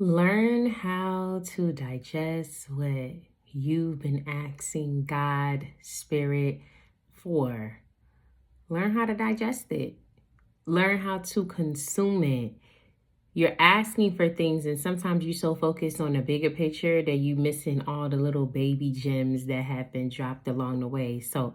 Learn how to digest what you've been asking God, Spirit for. Learn how to digest it. Learn how to consume it. You're asking for things, and sometimes you're so focused on the bigger picture that you're missing all the little baby gems that have been dropped along the way. So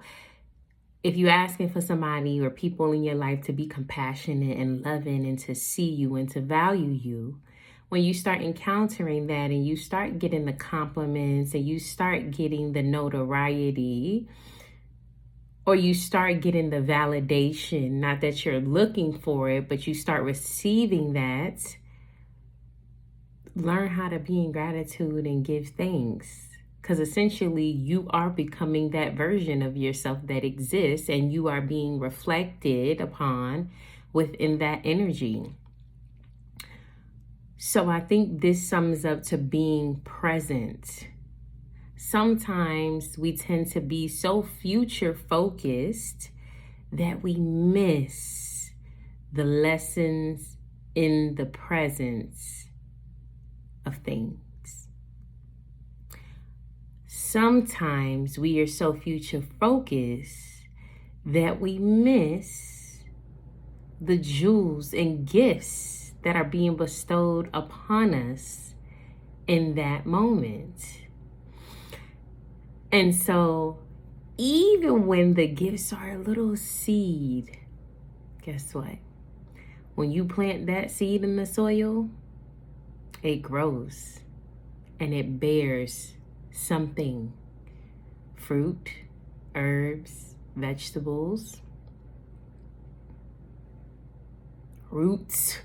if you're asking for somebody or people in your life to be compassionate and loving and to see you and to value you, when you start encountering that and you start getting the compliments and you start getting the notoriety, or you start getting the validation, not that you're looking for it, but you start receiving that, learn how to be in gratitude and give thanks. Because essentially you are becoming that version of yourself that exists, and you are being reflected upon within that energy. So I think this sums up to being present. Sometimes we tend to be so future focused that we miss the lessons in the presence of things. Sometimes we are so future focused that we miss the jewels and gifts that are being bestowed upon us in that moment. And so even when the gifts are a little seed, guess what? When you plant that seed in the soil, it grows and it bears something. Fruit, herbs, vegetables, roots.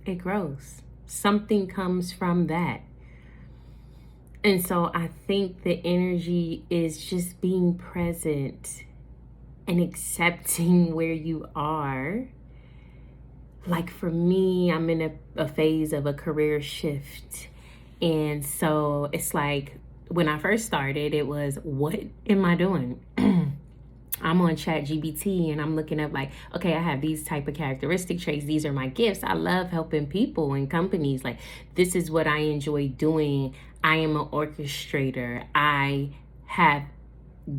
It grows. Something comes from that. And so I think the energy is just being present and accepting where you are. Like for me, I'm in a phase of a career shift. And so it's like when I first started, it was, what am I doing? I'm on ChatGPT and I'm looking up like, okay, I have these type of characteristic traits. These are my gifts. I love helping people and companies. Like, this is what I enjoy doing. I am an orchestrator. I have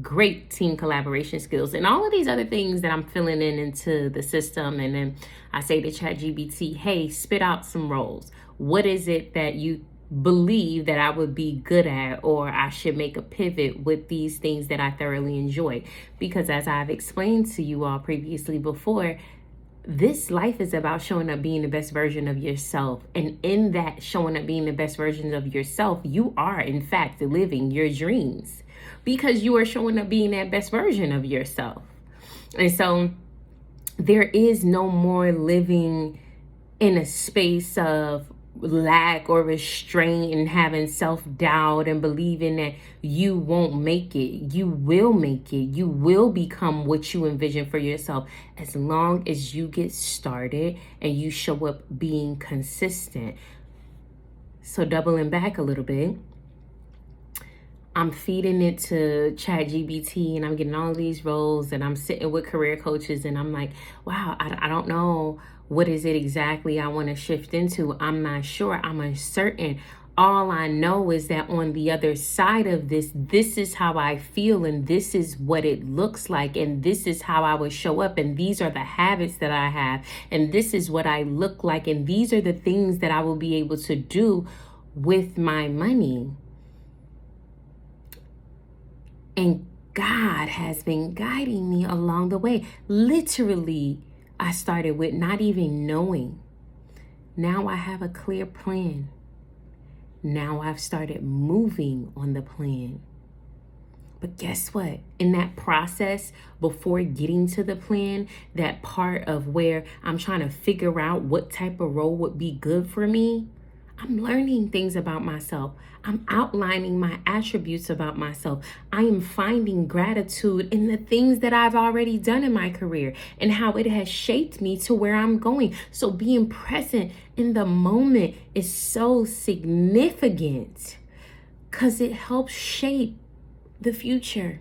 great team collaboration skills and all of these other things that I'm filling into the system. And then I say to ChatGPT, hey, spit out some roles. What is it that you believe that I would be good at, or I should make a pivot with these things that I thoroughly enjoy? Because as I've explained to you all previously before, this life is about showing up being the best version of yourself. And in that showing up being the best version of yourself, you are in fact living your dreams because you are showing up being that best version of yourself. And so there is no more living in a space of lack or restraint and having self-doubt and believing that you won't make it. You will make it. You will become what you envision for yourself as long as you get started and you show up being consistent. So doubling back a little bit, I'm feeding it to ChatGPT and I'm getting all these roles and I'm sitting with career coaches and I'm like, wow, I don't know. What is it exactly I want to shift into? I'm not sure. I'm uncertain. All I know is that on the other side of this is how I feel, and this is what it looks like, and this is how I would show up, and these are the habits that I have, and this is what I look like, and these are the things that I will be able to do with my money. And God has been guiding me along the way. Literally, I started with not even knowing. Now I have a clear plan. Now I've started moving on the plan. But guess what? In that process, before getting to the plan, that part of where I'm trying to figure out what type of role would be good for me, I'm learning things about myself. I'm outlining my attributes about myself. I am finding gratitude in the things that I've already done in my career and how it has shaped me to where I'm going. So being present in the moment is so significant because it helps shape the future.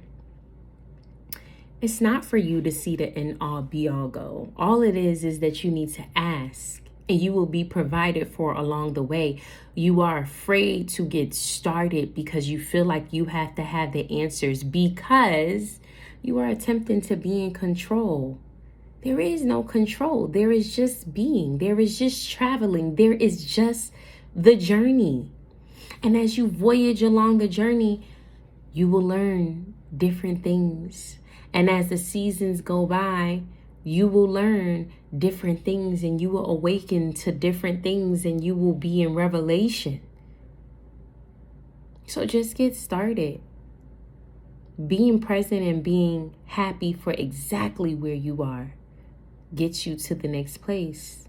It's not for you to see the end all be all go. All it is that you need to ask and you will be provided for along the way. You are afraid to get started because you feel like you have to have the answers, because you are attempting to be in control. There is no control. There is just being. There is just traveling. There is just the journey. And as you voyage along the journey, you will learn different things. And as the seasons go by, you will learn different things, and you will awaken to different things, and you will be in revelation. So just get started. Being present and being happy for exactly where you are gets you to the next place.